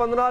15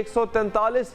143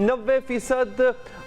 90%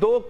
2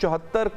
74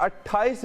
28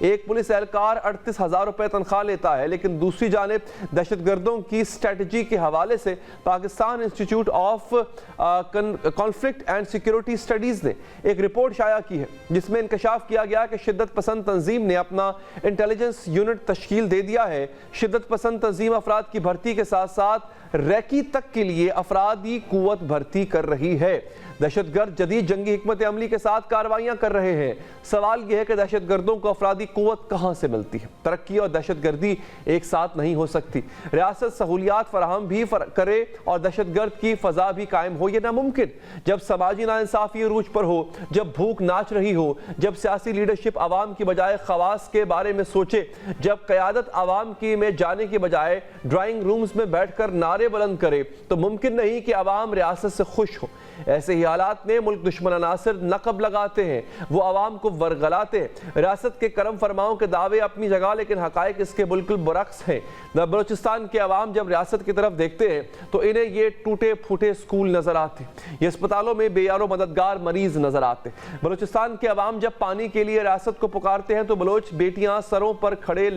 ایک پولیس اہلکار 38,000 روپے تنخواہ لیتا ہے, لیکن دوسری جانب دہشت گردوں کی اسٹریٹجی کے حوالے سے Pakistan institute of conflict and security studies نے ایک رپورٹ شائع کی ہے جس میں انکشاف کیا گیا کہ شدت پسند تنظیم نے اپنا انٹیلیجنس یونٹ تشکیل دے دیا ہے. شدت پسند تنظیم افراد کی بھرتی کے ساتھ ساتھ ریکی تک کے لیے افرادی قوت بھرتی کر رہی ہے. دہشت گرد جدید جنگی حکمت عملی کے ساتھ کارروائیاں کر رہے ہیں. سوال یہ ہے کہ دہشت گردوں کو افرادی قوت کہاں سے ملتی ہے؟ ترقی اور دہشت گردی ایک ساتھ نہیں ہو سکتی. ریاست سہولیات فراہم بھی کرے اور دہشت گرد کی فضا بھی قائم ہو, یہ ناممکن. جب سماجی ناانصافی عروج پر ہو, جب بھوک ناچ رہی ہو, جب سیاسی لیڈرشپ عوام کی بجائے خواص کے بارے میں سوچے, جب قیادت عوام کی میں جانے کی بجائے ڈرائنگ رومز میں بیٹھ کر نعرے بلند کرے, تو ممکن نہیں کہ عوام ریاست سے خوش ہو. ایسے ہی حالات میں ملک دشمن عناصر نقب لگاتے ہیں, وہ عوام کو ورغلاتے ہیں. ریاست کے کرم فرماؤں کے دعوے اپنی جگہ, لیکن حقائق اس کے بالکل برعکس ہیں. بلوچستان کے عوام جب ریاست کی طرف دیکھتے ہیں تو انہیں یہ ٹوٹے پھوٹے سکول نظر آتے, یہ اسپتالوں میں بے یار و مددگار مریض نظر آتے. بلوچستان کے عوام جب پانی کے لیے ریاست کو پکارتے ہیں تو بلوچ بیٹیاں سروں پر گھڑے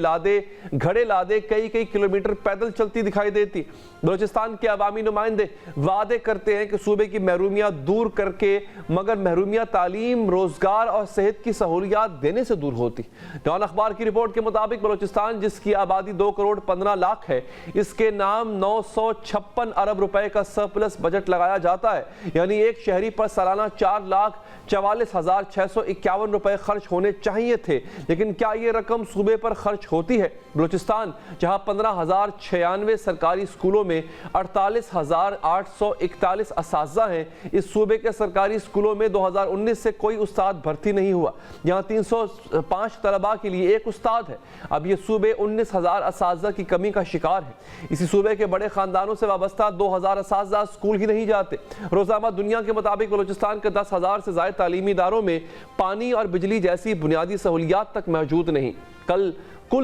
لادے کئی کلومیٹر پیدل چلتی دکھائی دیتی. بلوچستان کے عوامی نمائندے وعدے کرتے ہیں کہ صوبے کی محرومیاں دور کر کے, مگر محرومیاں تعلیم, روزگار اور صحت کی سہولیات دینے سے دور ہوتی. ڈان اخبار کی رپورٹ کے مطابق بلوچستان, جس کی آبادی 2 کروڑ 15 لاکھ ہے, اس کے نام 956 ارب روپے کا سرپلس بجٹ لگایا جاتا ہے. یعنی ایک شہری پر سالانہ 4,44,651 روپے خرچ ہونے چاہیے تھے. لیکن کیا یہ رقم صوبے پر خرچ ہوتی ہے؟ بلوچستان جہاں 15,096 سرکاری اسکولوں میں 48,841 اساتذہ ہیں, اس صوبے کے سرکاری اسکولوں میں 2019 سے کوئی استاد بھرتی نہیں ہوا. یہاں 305 طلباء کے لیے ایک استاد ہے. اب یہ صوبے 19,000 اساتذہ کی کمی کا شکار ہے. اسی صوبے کے بڑے خاندانوں سے وابستہ 2,000 اساتذہ اسکول ہی نہیں جاتے. روزنامہ دنیا کے مطابق بلوچستان کے 10,000 سے زائد تعلیمی اداروں میں پانی اور بجلی جیسی بنیادی سہولیات تک موجود نہیں. کل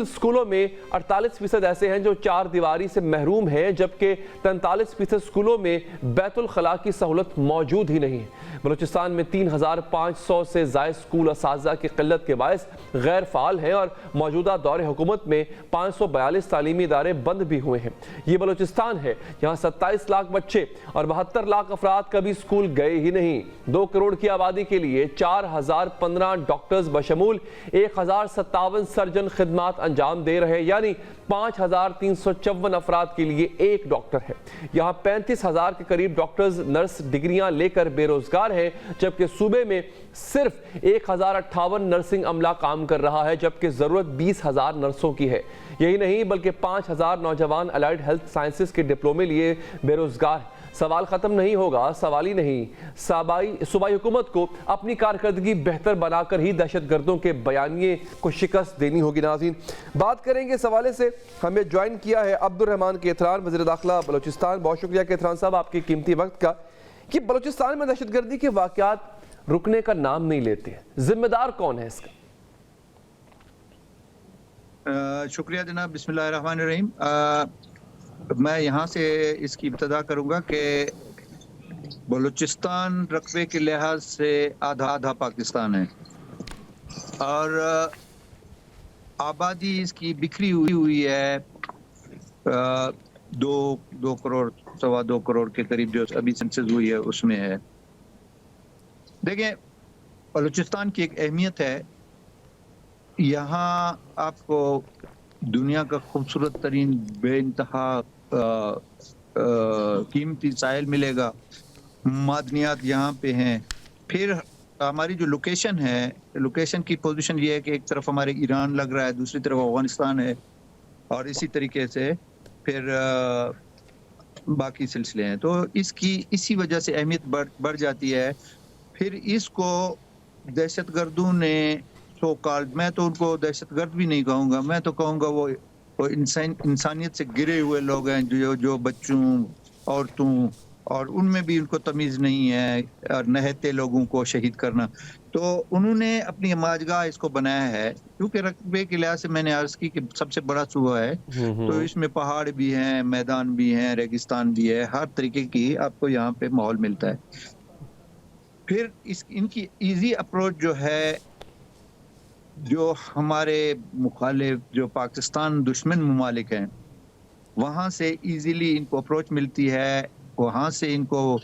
اسکولوں میں 48% ایسے ہیں جو 4 دیواری سے محروم ہیں, جبکہ 43% اسکولوں میں بیت الخلاء کی سہولت موجود ہی نہیں ہے. بلوچستان میں 3,500 سے زائد اسکول اساتذہ کی قلت کے باعث غیر فعال ہیں, اور موجودہ دور حکومت میں 542 تعلیمی ادارے بند بھی ہوئے ہیں. یہ بلوچستان ہے جہاں 27 لاکھ بچے اور 72 لاکھ افراد کبھی اسکول گئے ہی نہیں. 2 کروڑ کی آبادی کے لیے 4,015 ڈاکٹرز بشمول 1,057 سرجن خدمات انجام دے رہے, یعنی 5,354 افراد کے لیے ایک ڈاکٹر ہے. یہاں 35,000 کے قریب ڈاکٹرز نرس ڈگریاں لے کر بے روزگار ہیں, جبکہ صوبے میں صرف 1,058 نرسنگ عملہ کام کر رہا ہے, جبکہ ضرورت 20,000 نرسوں کی ہے. یہی نہیں بلکہ 5,000 نوجوان الائیڈ ہیلتھ سائنسز کے ڈپلومے لیے بے روزگار ہیں. سوال ختم نہیں ہوگا, سوال ہی نہیں. صوبائی حکومت کو اپنی کارکردگی بہتر بنا کر ہی دہشت گردوں کے بیانیے کو شکست دینی ہوگی. ناظرین, بات کریں گے اس حوالے سے. ہمیں جوائن کیا ہے عبد الرحمان کیتران, وزیر داخلہ بلوچستان. بہت شکریہ کیتران صاحب آپ کے قیمتی وقت کا. کہ بلوچستان میں دہشت گردی کے واقعات رکنے کا نام نہیں لیتے, ذمہ دار کون ہے اس کا؟ شکریہ جناب. بسم اللہ الرحمن الرحیم. میں یہاں سے اس کی ابتدا کروں گا کہ بلوچستان رقبے کے لحاظ سے آدھا پاکستان ہے, اور آبادی اس کی بکھری ہوئی ہے. 2 کروڑ 2.25 کروڑ کے قریب جو ابھی سینسس ہوئی ہے اس میں ہے. دیکھیں, بلوچستان کی ایک اہمیت ہے. یہاں آپ کو دنیا کا خوبصورت ترین بے انتہا قیمتی ساحل ملے گا. معدنیات یہاں پہ ہیں. پھر ہماری جو لوکیشن ہے, لوکیشن کی پوزیشن یہ ہے کہ ایک طرف ہمارے ایران لگ رہا ہے, دوسری طرف افغانستان ہے, اور اسی طریقے سے پھر باقی سلسلے ہیں. تو اسی وجہ سے اہمیت بڑھ جاتی ہے. پھر اس کو دہشت گردوں نے سو کالڈ, میں تو ان کو دہشت گرد بھی نہیں کہوں گا, میں تو کہوں گا وہ انسانیت سے گرے ہوئے لوگ ہیں, جو بچوں, عورتوں, اور ان میں بھی ان کو تمیز نہیں ہے, اور نہتے لوگوں کو شہید کرنا. تو انہوں نے اپنی ماجگاہ اس کو بنایا ہے, کیونکہ رقبے کے لحاظ سے میں نے عرض کی کہ سب سے بڑا صوبہ ہے. تو اس میں پہاڑ بھی ہیں, میدان بھی ہیں, ریگستان بھی ہے, ہر طریقے کی آپ کو یہاں پہ ماحول ملتا ہے. پھر ان کی ایزی اپروچ جو ہے جو ہمارے مخالف جو پاکستان دشمن ممالک ہیں وہاں سے ایزیلی ان کو اپروچ ملتی ہے, وہاں سے ان کو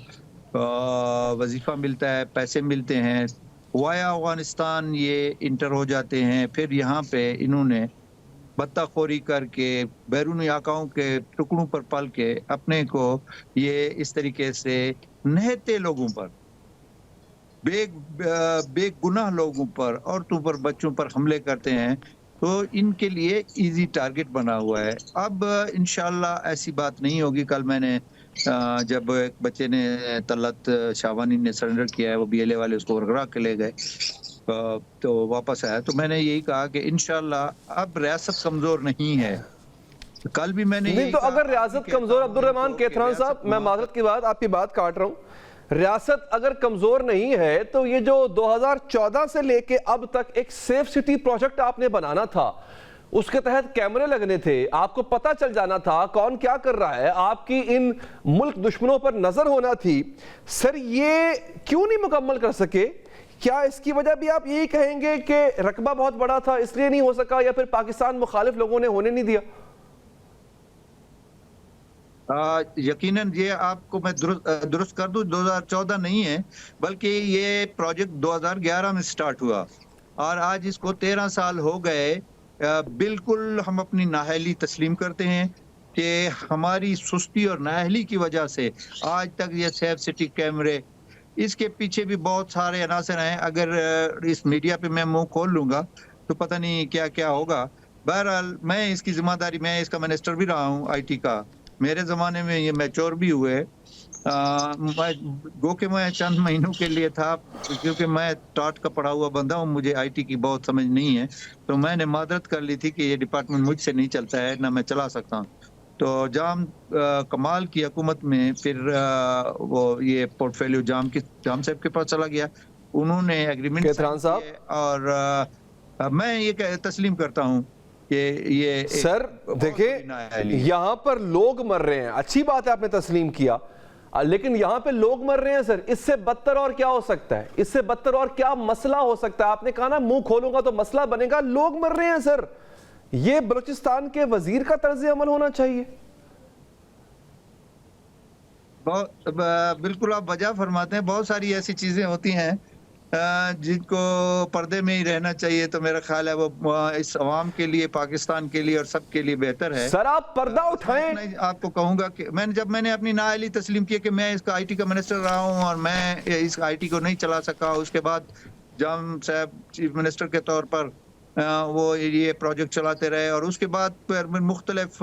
وظیفہ ملتا ہے, پیسے ملتے ہیں, وایا افغانستان یہ انٹر ہو جاتے ہیں, پھر یہاں پہ انہوں نے بطہ خوری کر کے بیرونی آقاؤں کے ٹکڑوں پر پل کے اپنے کو یہ اس طریقے سے نہتے لوگوں پر, بے گناہ لوگوں پر, عورتوں پر, بچوں پر حملے کرتے ہیں. تو ان کے لیے ایزی ٹارگٹ بنا ہوا ہے. اب انشاءاللہ ایسی بات نہیں ہوگی. کل میں نے جب ایک بچے نے طلعت شاہوانی نے سرنڈر کیا ہے, وہ بی ایل اے والے اس کو ورگرا کے لے گئے تو واپس آیا, تو میں نے یہی کہا کہ انشاءاللہ اب ریاست کمزور نہیں ہے. کل بھی میں نے نہیں تو اگر ریاست کمزور, عبد الرحمان کیتھران صاحب میں معذرت کی بات آپ کی بات کاٹ رہا ہوں, ریاست اگر کمزور نہیں ہے تو یہ جو 2014 سے لے کے اب تک ایک سیف سٹی پروجیکٹ آپ نے بنانا تھا, اس کے تحت کیمرے لگنے تھے, آپ کو پتہ چل جانا تھا کون کیا کر رہا ہے, آپ کی ان ملک دشمنوں پر نظر ہونا تھی, سر یہ کیوں نہیں مکمل کر سکے؟ کیا اس کی وجہ بھی آپ یہی کہیں گے کہ رقبہ بہت بڑا تھا اس لیے نہیں ہو سکا, یا پھر پاکستان مخالف لوگوں نے ہونے نہیں دیا؟ یقیناً یہ آپ کو میں درست کر دوں, 2014 نہیں ہے بلکہ یہ پروجیکٹ 2011 میں سٹارٹ ہوا اور آج اس کو 13 سال ہو گئے. بالکل ہم اپنی نااہلی تسلیم کرتے ہیں کہ ہماری سستی اور نااہلی کی وجہ سے آج تک یہ سیف سٹی کیمرے, اس کے پیچھے بھی بہت سارے عناصر ہیں. اگر اس میڈیا پہ میں منہ کھول لوں گا تو پتہ نہیں کیا کیا ہوگا. بہرحال میں اس کی ذمہ داری, میں اس کا منسٹر بھی رہا ہوں آئی ٹی کا, میرے زمانے میں یہ میچور بھی ہوئے, گو کہ میں چند مہینوں کے لیے تھا کیونکہ میں ٹاٹ کا پڑھا ہوا بندہ ہوں, مجھے آئی ٹی کی بہت سمجھ نہیں ہے, تو میں نے معذرت کر لی تھی کہ یہ ڈپارٹمنٹ مجھ سے نہیں چلتا ہے, نہ میں چلا سکتا ہوں. تو جام کمال کی حکومت میں پھر وہ یہ پورٹ فولیو جام صاحب کے پاس چلا گیا, انہوں نے ایگریمنٹ کیتھران صاحب, اور میں یہ تسلیم کرتا ہوں کہ یہ سر دیکھیں یہاں پر لوگ مر رہے ہیں, اچھی بات ہے آپ نے تسلیم کیا, لیکن یہاں پہ لوگ مر رہے ہیں سر, اس سے بدتر اور کیا ہو سکتا ہے, اس سے بدتر اور کیا مسئلہ ہو سکتا ہے؟ آپ نے کہا نا منہ کھولوں گا تو مسئلہ بنے گا, لوگ مر رہے ہیں سر. یہ بلوچستان کے وزیر کا طرز عمل ہونا چاہیے. بالکل آپ وجہ فرماتے ہیں, بہت ساری ایسی چیزیں ہوتی ہیں جن کو پردے میں ہی رہنا چاہیے, تو میرا خیال ہے وہ اس عوام کے لیے, پاکستان کے لیے اور سب کے لیے بہتر ہے. سر آپ پردہ اٹھائیں. میں آپ کو کہوں گا کہ جب میں نے اپنی نااہلی تسلیم کی کہ میں اس کا آئی ٹی کا منسٹر رہا ہوں اور میں اس آئی ٹی کو نہیں چلا سکا, اس کے بعد جام صاحب چیف منسٹر کے طور پر وہ یہ پروجیکٹ چلاتے رہے, اور اس کے بعد پھر مختلف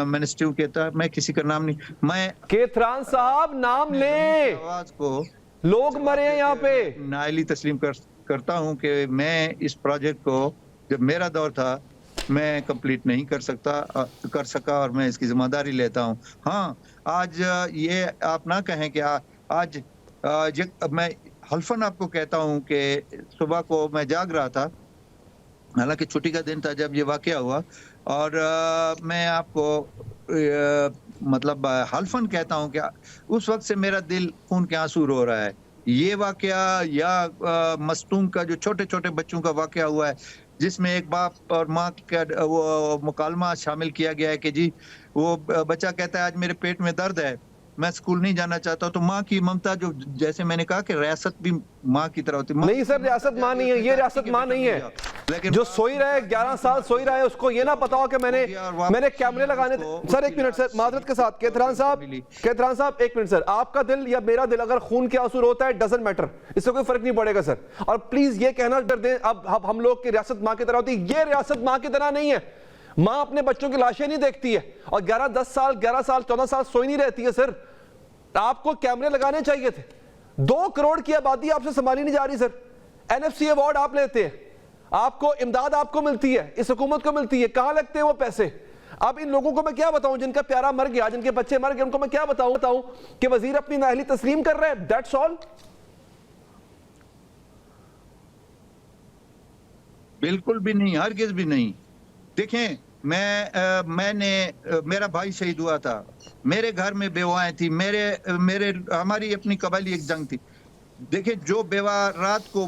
منسٹریوں کے تحت, میں کسی کا نام نہیں, میں کیتھران صاحب نام لیں, آواز کو لوگ مرے ہیں یہاں پہ. نااہلی تسلیم کرتا ہوں کہ میں اس پروجیکٹ کو جب میرا دور تھا میں کمپلیٹ نہیں کر سکا اور میں اس کی ذمہ داری لیتا ہوں. ہاں آج یہ آپ نہ کہیں کہ آج میں حلفاً آپ کو کہتا ہوں کہ صبح کو میں جاگ رہا تھا, حالانکہ چھٹی کا دن تھا جب یہ واقعہ ہوا, اور میں آپ کو مطلب حلفاً کہتا ہوں کہ اس وقت سے میرا دل خون کے آنسو رو رہا ہے. یہ واقعہ یا مستون کا جو چھوٹے چھوٹے بچوں کا واقعہ ہوا ہے جس میں ایک باپ اور ماں کا وہ مکالمہ شامل کیا گیا ہے کہ جی وہ بچہ کہتا ہے آج میرے پیٹ میں درد ہے, میں اسکول نہیں جانا چاہتا, تو ماں کی ممتا, جو جیسے میں نے کہا کہ ریاست بھی ماں کی طرح ہوتی. نہیں سر ریاست ماں نہیں ہے, یہ ریاست ماں نہیں ہے. جو سوئی رہے 11 سال سوئی رہے, اس کو یہ نہ پتا ہو کہ میں نے کیمرے لگانے. سر ایک منٹ سر, معذرت کے ساتھ کیتھران صاحب ایک منٹ سر, آپ کا دل یا میرا دل اگر خون کے آنسو روتا ہے ڈزنٹ میٹر, اس سے کوئی فرق نہیں پڑے گا سر. اور پلیز یہ کہنا ڈر دیں اب ہم لوگ کی ریاست ماں کی طرح ہوتی, یہ ریاست ماں کی طرح نہیں ہے. ماں اپنے بچوں کی لاشیں نہیں دیکھتی ہے, اور 11 سال 14 سال سوئی نہیں رہتی ہے. سر آپ کو کیمرے لگانے چاہیے تھے. 2 کروڑ کی آبادی آپ سے سنبھالی نہیں جا رہی سر. این ایف سی ایوارڈ آپ لیتے ہیں, آپ کو امداد آپ کو ملتی ہے, اس حکومت کو ملتی ہے, کہاں لگتے ہیں وہ پیسے؟ اب ان لوگوں کو میں کیا بتاؤں جن کا پیارا مر گیا, جن کے بچے مر گئے, ان کو میں کیا بتاؤں کہ وزیر اپنی نااہلی تسلیم کر رہے ہیں, دیٹس آل. بالکل بھی نہیں, ہرگز بھی نہیں. دیکھیں میں نے میرا بھائی شہید ہوا تھا, میرے گھر میں بیوائیں تھی, ہماری اپنی قبائلی ایک جنگ تھی. دیکھیں جو بیوہ رات کو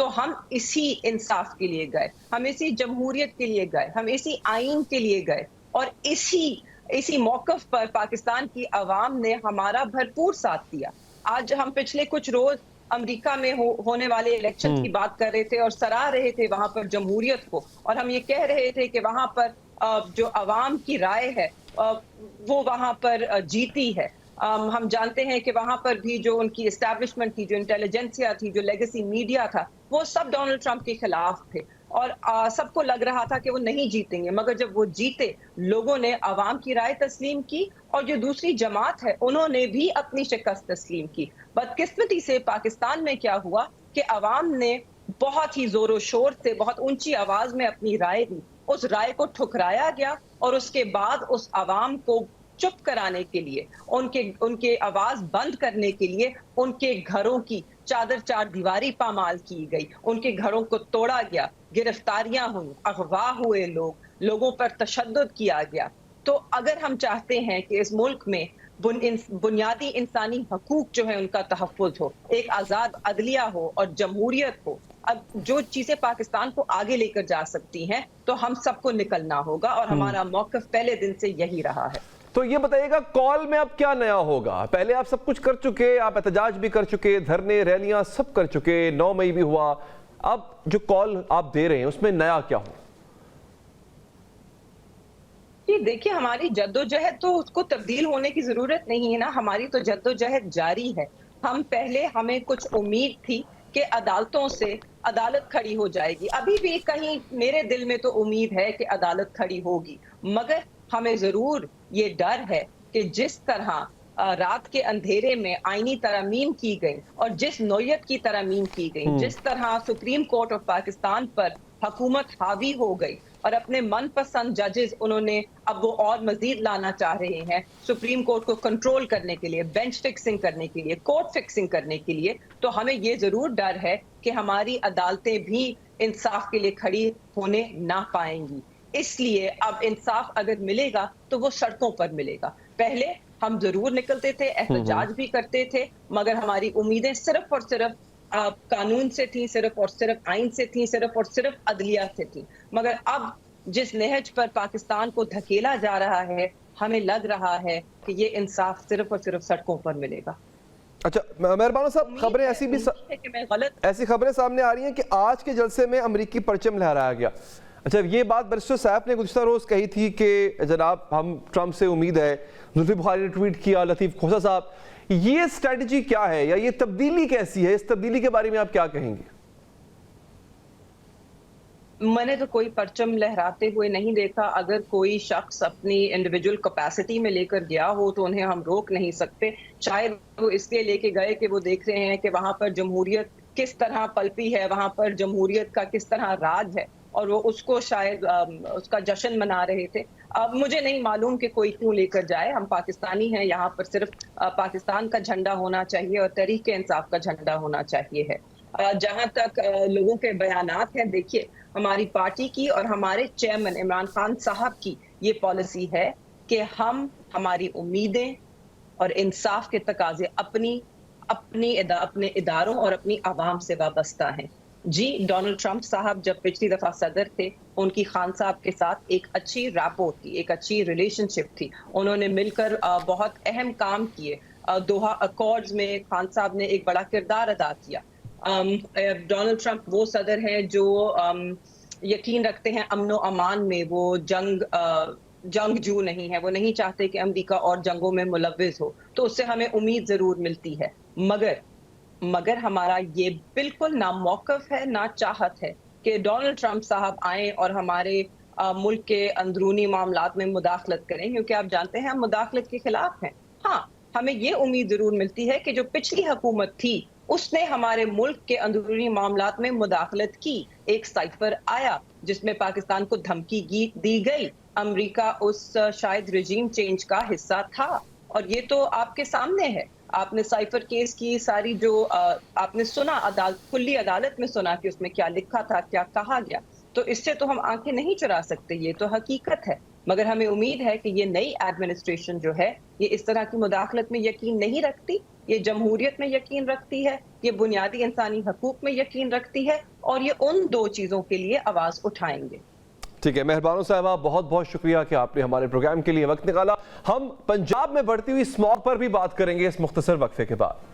تو ہم اسی انصاف کے لیے گئے, ہم اسی جمہوریت کے لیے گئے, ہم اسی آئین کے لیے گئے, اور اسی موقف پر پاکستان کی عوام نے ہمارا بھرپور ساتھ دیا. آج ہم پچھلے کچھ روز امریکہ میں ہونے والے الیکشن کی بات کر رہے تھے اور سراہ رہے تھے وہاں پر جمہوریت کو, اور ہم یہ کہہ رہے تھے کہ وہاں پر جو عوام کی رائے ہے وہ وہاں پر جیتی ہے. ہم جانتے ہیں کہ وہاں پر بھی جو ان کی اسٹیبلشمنٹ تھی, جو انٹیلیجنسیا تھی, جو لیگیسی میڈیا تھا, وہ سب ڈونلڈ ٹرمپ کے خلاف تھے, اور سب کو لگ رہا تھا کہ وہ نہیں جیتیں گے. مگر جب وہ جیتے, لوگوں نے عوام کی رائے تسلیم کی, اور جو دوسری جماعت ہے انہوں نے بھی اپنی شکست تسلیم کی. بدقسمتی سے پاکستان میں کیا ہوا کہ عوام نے بہت ہی زور و شور سے, بہت اونچی آواز میں اپنی رائے دی. اس رائے کو ٹھکرایا گیا, اور اس کے بعد اس عوام کو چپ کرانے کے لیے, ان کے آواز بند کرنے کے لیے ان کے گھروں کی چار دیواری پامال کی گئی, ان کے گھروں کو توڑا گیا, گرفتاریاں ہوئیں, اغوا ہوئے لوگوں پر تشدد کیا گیا. تو اگر ہم چاہتے ہیں کہ اس ملک میں بنیادی انسانی حقوق جو ہے ان کا تحفظ ہو, ایک آزاد عدلیہ ہو اور جمہوریت ہو, اب جو چیزیں پاکستان کو آگے لے کر جا سکتی ہیں, تو ہم سب کو نکلنا ہوگا, اور ہمارا موقف پہلے دن سے یہی رہا ہے. تو یہ بتائیے گا کال میں اب کیا نیا ہوگا؟ پہلے آپ سب کچھ کر چکے, آپ احتجاج بھی کر چکے, دھرنے ریلیاں سب کر چکے, 9 مئی بھی ہوا, اب جو کال آپ دے رہے ہیں اس میں نیا کیا ہو؟ جی دیکھیے, ہماری جدوجہد تو اس کو تبدیل ہونے کی ضرورت نہیں ہے نا, ہماری تو جدوجہد جاری ہے. ہمیں کچھ امید تھی کہ عدالتوں سے عدالت کھڑی ہو جائے گی, ابھی بھی کہیں میرے دل میں تو امید ہے کہ عدالت کھڑی ہوگی, مگر ہمیں ضرور یہ ڈر ہے کہ جس طرح رات کے اندھیرے میں آئینی ترامیم کی گئی, اور جس نوعیت کی ترامیم کی گئی, جس طرح سپریم کورٹ آف پاکستان پر حکومت حاوی ہو گئی, اور اپنے من پسند ججز انہوں نے اب وہ اور مزید لانا چاہ رہے ہیں سپریم کورٹ کو کنٹرول کرنے کے لیے, بینچ فکسنگ کرنے کے لیے, کورٹ فکسنگ کرنے کے لیے, تو ہمیں یہ ضرور ڈر ہے کہ ہماری عدالتیں بھی انصاف کے لیے کھڑی ہونے نہ پائیں گی. اس لیے اب انصاف اگر ملے گا تو وہ سڑکوں پر ملے گا. پہلے ہم ضرور نکلتے تھے, احتجاج بھی کرتے تھے, مگر ہماری امیدیں صرف اور صرف قانون سے تھیں, صرف اور صرف آئین سے تھیں, صرف اور صرف عدلیہ سے تھیں. مگر اب جس نہج پر پاکستان کو دھکیلا جا رہا ہے, ہمیں لگ رہا ہے کہ یہ انصاف صرف اور صرف سڑکوں پر ملے گا. اچھا مہربانو صاحب, خبریں ایسی خبریں سامنے آ رہی ہیں کہ آج کے جلسے میں امریکی پرچم لہرایا گیا. اچھا, یہ بات بیرسٹر صاحب نے گزشتہ روز کہی تھی کہ جناب ہم ٹرمپ سے امید ہے, زلفی بخاری نے ٹویٹ کیا, لطیف کھوسہ صاحب, یہ اسٹریٹجی کیا ہے یا یہ تبدیلی کیسی ہے؟ اس تبدیلی کے بارے میں آپ کیا کہیں گے؟ میں نے تو کوئی پرچم لہراتے ہوئے نہیں دیکھا. اگر کوئی شخص اپنی انڈیویجول کیپیسٹی میں لے کر گیا ہو تو انہیں ہم روک نہیں سکتے. شاید وہ اس لیے لے کے گئے کہ وہ دیکھ رہے ہیں کہ وہاں پر جمہوریت کس طرح پلپی ہے, وہاں پر جمہوریت کا کس طرح راج ہے, اور وہ اس کو شاید اس کا جشن منا رہے تھے. اب مجھے نہیں معلوم کہ کوئی کیوں لے کر جائے. ہم پاکستانی ہیں, یہاں پر صرف پاکستان کا جھنڈا ہونا چاہیے اور تحریک انصاف کا جھنڈا ہونا چاہیے ہے. جہاں تک لوگوں کے بیانات ہیں, دیکھیے ہماری پارٹی کی اور ہمارے چیئرمین عمران خان صاحب کی یہ پالیسی ہے کہ ہماری امیدیں اور انصاف کے تقاضے اپنے اداروں اور اپنی عوام سے وابستہ ہیں. جی, ڈونلڈ ٹرمپ صاحب جب پچھلی دفعہ صدر تھے, ان کی خان صاحب کے ساتھ ایک اچھی ریپو تھی, ایک اچھی ریلیشن شپ تھی. انہوں نے مل کر بہت اہم کام کیے. دوحہ اکارڈز میں خان صاحب نے ایک بڑا کردار ادا کیا. ڈونلڈ ٹرمپ وہ صدر ہیں جو یقین رکھتے ہیں امن و امان میں, وہ جنگجو نہیں ہے, وہ نہیں چاہتے کہ امریکہ اور جنگوں میں ملوث ہو. تو اس سے ہمیں امید ضرور ملتی ہے. مگر ہمارا یہ بالکل نہ موقف ہے نہ چاہت ہے کہ ڈونلڈ ٹرمپ صاحب آئیں اور ہمارے ملک کے اندرونی معاملات میں مداخلت کریں, کیونکہ آپ جانتے ہیں ہم مداخلت کے خلاف ہیں. ہاں, ہمیں یہ امید ضرور ملتی ہے کہ جو پچھلی حکومت تھی اس نے ہمارے ملک کے اندرونی معاملات میں مداخلت کی. ایک سائفر آیا جس میں پاکستان کو دھمکی دی گئی. امریکہ اس شاید رجیم چینج کا حصہ تھا, اور یہ تو آپ کے سامنے ہے. آپ نے سائفر کیس کی ساری جو آپ نے سنا, کلی عدالت میں سنا کہ اس میں کیا لکھا تھا, کیا کہا گیا. تو اس سے تو ہم آنکھیں نہیں چرا سکتے, یہ تو حقیقت ہے. مگر ہمیں امید ہے کہ یہ نئی ایڈمنسٹریشن جو ہے یہ اس طرح کی مداخلت میں یقین نہیں رکھتی، یہ جمہوریت میں یقین رکھتی ہے، یہ بنیادی انسانی حقوق میں یقین رکھتی ہے، اور یہ ان دو چیزوں کے لیے آواز اٹھائیں گے۔ ٹھیک ہے مہربانو صاحبہ، بہت بہت شکریہ کہ آپ نے ہمارے پروگرام کے لیے وقت نکالا۔ ہم پنجاب میں بڑھتی ہوئی اسموگ پر بھی بات کریں گے اس مختصر وقفے کے بعد۔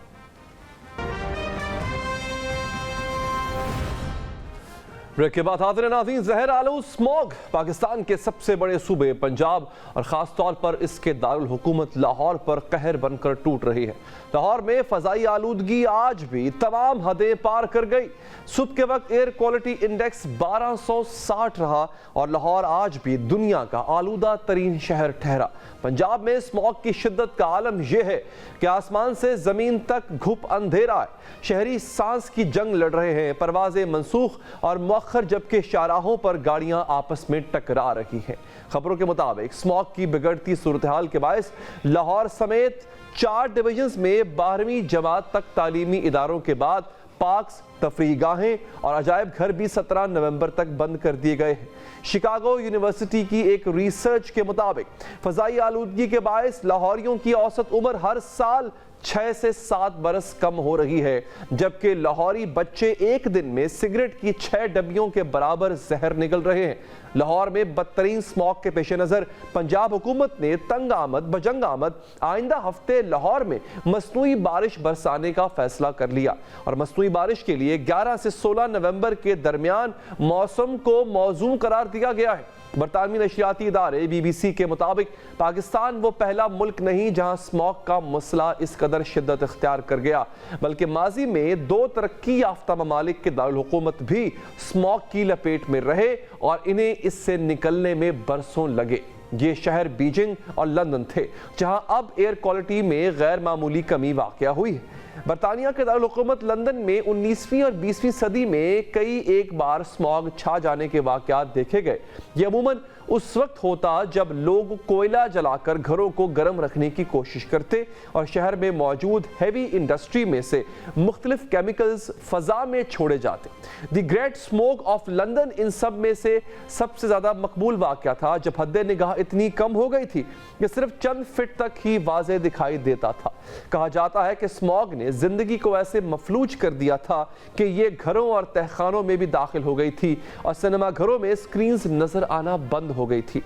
بریک کے بعد حاضر ناظرین، زہر آلود اسموگ پاکستان کے سب سے بڑے صوبے پنجاب اور خاص طور پر اس کے دارالحکومت لاہور پر قہر بن کر ٹوٹ رہی ہے۔ لاہور میں فضائی آلودگی آج بھی تمام حدیں پار کر گئی۔ صبح کے وقت ایئر کوالٹی انڈیکس 1260 رہا اور لاہور آج بھی دنیا کا آلودہ ترین شہر ٹھہرا۔ پنجاب میں اسموگ کی شدت کا عالم یہ ہے کہ آسمان سے زمین تک گھپ اندھیرا ہے، شہری سانس کی جنگ لڑ رہے ہیں، پروازیں منسوخ اور مؤخر جبکہ شاہراہوں پر گاڑیاں آپس میں ٹکرا رہی ہیں۔ خبروں کے مطابق اسموگ کی بگڑتی صورتحال کے باعث لاہور سمیت 4 ڈویژنز میں 12ویں جماعت تک تعلیمی اداروں کے بعد پارکس، تفریح گاہیں اور عجائب گھر بھی 17 نومبر تک بند کر دیے گئے ہیں۔ شکاگو یونیورسٹی کی ایک ریسرچ کے مطابق فضائی آلودگی کے باعث لاہوریوں کی اوسط عمر ہر سال 6 سے 7 برس کم ہو رہی ہے، جبکہ لاہوری بچے ایک دن میں سگریٹ کی 6 ڈبیوں کے برابر زہر نگل رہے ہیں۔ لاہور میں بدترین اسموگ کے پیش نظر پنجاب حکومت نے تنگ آمد بجنگ آمد آئندہ ہفتے لاہور میں مصنوعی بارش برسانے کا فیصلہ کر لیا اور مصنوعی بارش کے لیے 11 سے 16 نومبر کے درمیان موسم کو موزوں قرار دیا گیا ہے۔ برطانوی نشریاتی ادارے BBC کے مطابق پاکستان وہ پہلا ملک نہیں جہاں اسموگ کا مسئلہ اس قدر شدت اختیار کر گیا، بلکہ ماضی میں 2 ترقی یافتہ ممالک کے دارالحکومت بھی اسموگ کی لپیٹ میں رہے اور انہیں اس سے نکلنے میں برسوں لگے۔ یہ شہر بیجنگ اور لندن تھے جہاں اب ایئر کوالٹی میں غیر معمولی کمی واقع ہوئی ہے۔ برطانیہ کے دارالحکومت لندن میں 19ویں اور 20ویں صدی میں کئی ایک بار اسموگ چھا جانے کے واقعات دیکھے گئے۔ یہ عموماً اس وقت ہوتا جب لوگ کوئلہ جلا کر گھروں کو گرم رکھنے کی کوشش کرتے اور شہر میں موجود ہیوی انڈسٹری میں سے مختلف کیمیکلز فضا میں چھوڑے جاتے۔ The great smog of London ان سب میں سے سب سے زیادہ مقبول واقعہ تھا جب حد نگاہ اتنی کم ہو گئی تھی کہ صرف چند فٹ تک ہی واضح دکھائی دیتا تھا۔ کہا جاتا ہے کہ اسموگ نے زندگی کو ایسے مفلوج کر دیا تھا کہ یہ گھروں اور تہخانوں میں بھی داخل ہو گئی تھی اور سینما گھروں میں اسکرینز نظر آنا بند ہو گئی تھی۔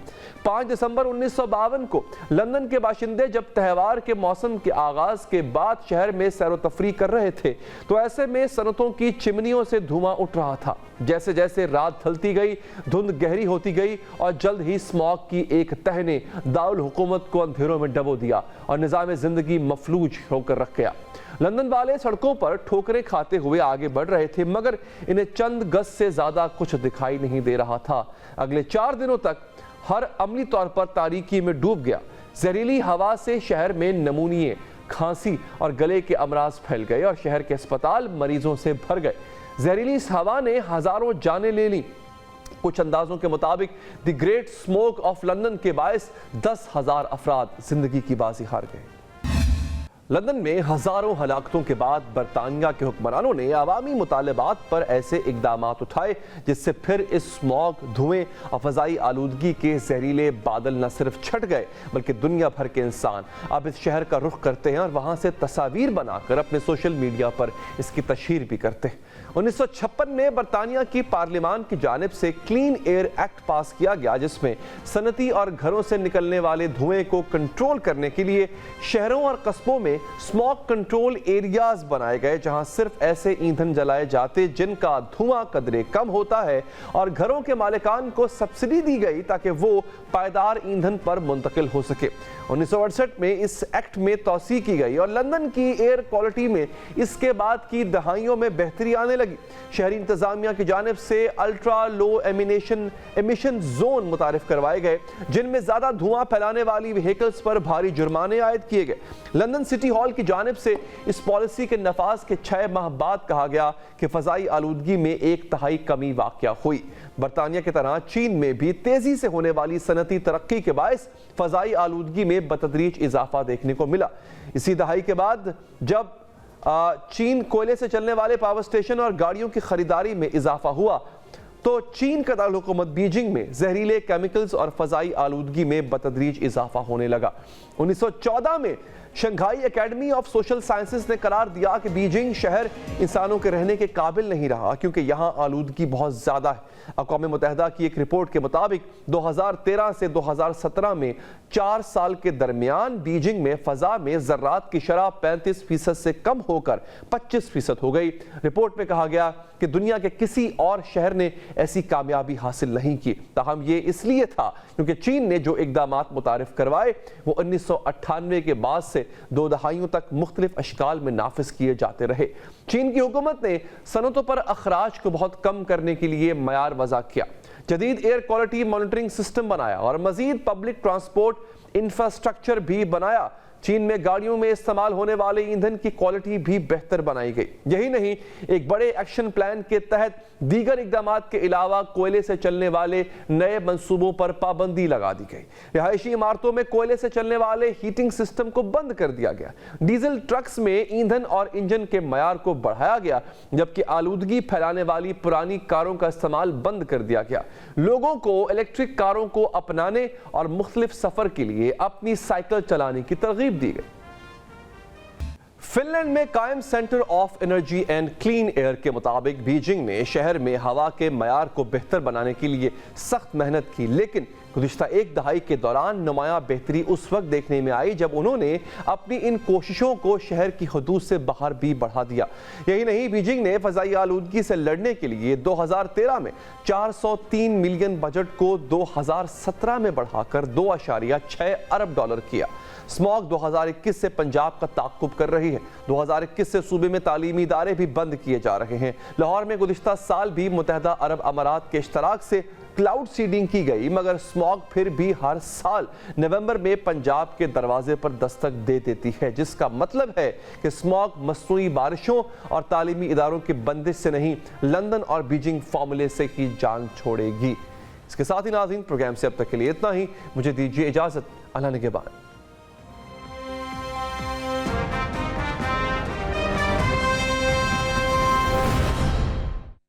5 دسمبر 1952 کو لندن کے باشندے جب تہوار کے موسم کے آغاز کے بعد شہر میں سیر و تفریح کر رہے تھے تو ایسے میں صنعتوں کی چمنیوں سے دھواں اٹھ رہا تھا۔ جیسے جیسے رات ڈھلتی گئی دھند گہری ہوتی گئی اور جلد ہی اسموگ کی ایک تہہ نے دارالحکومت کو اندھیروں میں ڈبو دیا اور نظام زندگی مفلوج ہو کر رکھ گیا۔ لندن والے سڑکوں پر ٹھوکریں کھاتے ہوئے آگے بڑھ رہے تھے مگر انہیں چند گز سے زیادہ کچھ دکھائی نہیں دے رہا تھا۔ اگلے 4 دنوں تک ہر عملی طور پر تاریکی میں ڈوب گیا۔ زہریلی ہوا سے شہر میں نمونیے، کھانسی اور گلے کے امراض پھیل گئے اور شہر کے اسپتال مریضوں سے بھر گئے۔ زہریلی اس ہوا نے ہزاروں جانیں لے لیں۔ کچھ اندازوں کے مطابق دی گریٹ اسموگ آف لندن کے باعث 10,000 افراد زندگی کی بازی ہار گئے۔ لندن میں ہزاروں ہلاکتوں کے بعد برطانیہ کے حکمرانوں نے عوامی مطالبات پر ایسے اقدامات اٹھائے جس سے پھر اس اسموگ، دھوئیں اور فضائی آلودگی کے زہریلے بادل نہ صرف چھٹ گئے بلکہ دنیا بھر کے انسان اب اس شہر کا رخ کرتے ہیں اور وہاں سے تصاویر بنا کر اپنے سوشل میڈیا پر اس کی تشہیر بھی کرتے ہیں۔ 1956 میں برطانیہ کی پارلیمان کی جانب سے کلین ایئر ایکٹ پاس کیا گیا جس میں صنعتی اور گھروں سے نکلنے والے دھوئیں کو کنٹرول کرنے کے لیے شہروں اور قصبوں میں اسموگ کنٹرول ایریاز بنائے گئے جہاں صرف ایسے ایندھن جلائے جاتے جن کا دھواں قدرے کم ہوتا ہے اور گھروں کے مالکان کو سبسڈی دی گئی تاکہ وہ پائیدار ایندھن پر منتقل ہو سکے۔ 1968 میں اس ایکٹ میں توسیع کی گئی اور لندن کی ایئر کوالٹی میں اس کے بعد کی دہائیوں میں بہتری آنے لگی۔ شہری انتظامیہ کی جانب سے الٹرا لو ایمیشن زون متعارف کروائے گئے جن میں زیادہ دھواں پھیلانے والی وہیکلز پر بھاری جرمانے عائد کیے گئے۔ لندن سٹی ہال کی جانب سے اس پالیسی کے نفاذ کے 6 ماہ بعد کہا گیا کہ فضائی آلودگی میں 1/3 کمی واقع ہوئی۔ برطانیہ کی طرح چین میں بھی تیزی سے ہونے والی صنعتی ترقی کے باعث فضائی آلودگی میں بتدریج اضافہ دیکھنے کو ملا۔ اسی دہائی کے بعد جب چین کوئلے سے چلنے والے پاور سٹیشن اور گاڑیوں کی خریداری میں اضافہ ہوا تو چین کا دارالحکومت بیجنگ میں زہریلے کیمیکلز اور فضائی آلودگی میں بتدریج اضافہ ہونے لگا۔ 1914 میں Shanghai academy of social sciences نے قرار دیا کہ بیجنگ شہر انسانوں کے رہنے کے قابل نہیں رہا کیونکہ یہاں آلودگی بہت زیادہ ہے۔ اقوام متحدہ کی ایک رپورٹ کے مطابق 2013 سے 2017 میں 4 سال کے درمیان بیجنگ میں فضا میں ذرات کی شرح 35% سے کم ہو کر 25% ہو گئی۔ رپورٹ میں کہا گیا کہ دنیا کے کسی اور شہر نے ایسی کامیابی حاصل نہیں کی، تاہم یہ اس لیے تھا کیونکہ چین نے جو اقدامات متعارف کروائے وہ 1998 کے بعد سے 2 دہائیوں تک مختلف اشکال میں نافذ کیے جاتے رہے۔ چین کی حکومت نے صنعتوں پر اخراج کو بہت کم کرنے کے لیے معیار وضع کیا، جدید ایئر کوالٹی مانیٹرنگ سسٹم بنایا اور مزید پبلک ٹرانسپورٹ انفراسٹرکچر بھی بنایا۔ چین میں گاڑیوں میں استعمال ہونے والے ایندھن کی کوالٹی بھی بہتر بنائی گئی۔ یہی نہیں، ایک بڑے ایکشن پلان کے تحت دیگر اقدامات کے علاوہ کوئلے سے چلنے والے نئے منصوبوں پر پابندی لگا دی گئی۔ رہائشی عمارتوں میں کوئلے سے چلنے والے ہیٹنگ سسٹم کو بند کر دیا گیا۔ ڈیزل ٹرکس میں ایندھن اور انجن کے معیار کو بڑھایا گیا، جبکہ آلودگی پھیلانے والی پرانی کاروں کا استعمال بند کر دیا گیا۔ لوگوں کو الیکٹرک کاروں کو اپنانے اور مختلف سفر کے لیے اپنی سائیکل چلانے کی ترغیب دی گئی۔ فن لینڈ میں قائم centre of energy and clean air کے مطابق بیجنگ نے شہر میں ہوا کے معیار کو بہتر بنانے کے لیے سخت محنت کی، لیکن گزشتہ 1 دہائی کے دوران نمایاں بہتری اس وقت دیکھنے میں آئی جب انہوں نے اپنی ان کوششوں کو شہر کی حدود سے باہر بھی بڑھا دیا۔ یہی نہیں، بیجنگ نے فضائی آلودگی سے لڑنے کے لیے 2013 میں 403 ملین بجٹ کو 2017 میں بڑھا کر $2.6 ارب کیا۔ سماگ 2021 سے پنجاب کا تعاقب کر رہی ہے۔ 2021 سے صوبے میں تعلیمی ادارے بھی بند کیے جا رہے ہیں۔ لاہور میں گزشتہ سال بھی متحدہ عرب امارات کے اشتراک سے کلاؤڈ سیڈنگ کی گئی، مگر سماگ پھر بھی ہر سال نومبر میں پنجاب کے دروازے پر دستک دے دیتی ہے، جس کا مطلب ہے کہ سماگ مصنوعی بارشوں اور تعلیمی اداروں کی بندش سے نہیں، لندن اور بیجنگ فارمولے سے ہی جان چھوڑے گی۔ اس کے ساتھ ہی ناظرین، پروگرام سے اب تک کے لیے اتنا ہی۔ مجھے دیجیے اجازت، اللہ نگہبان۔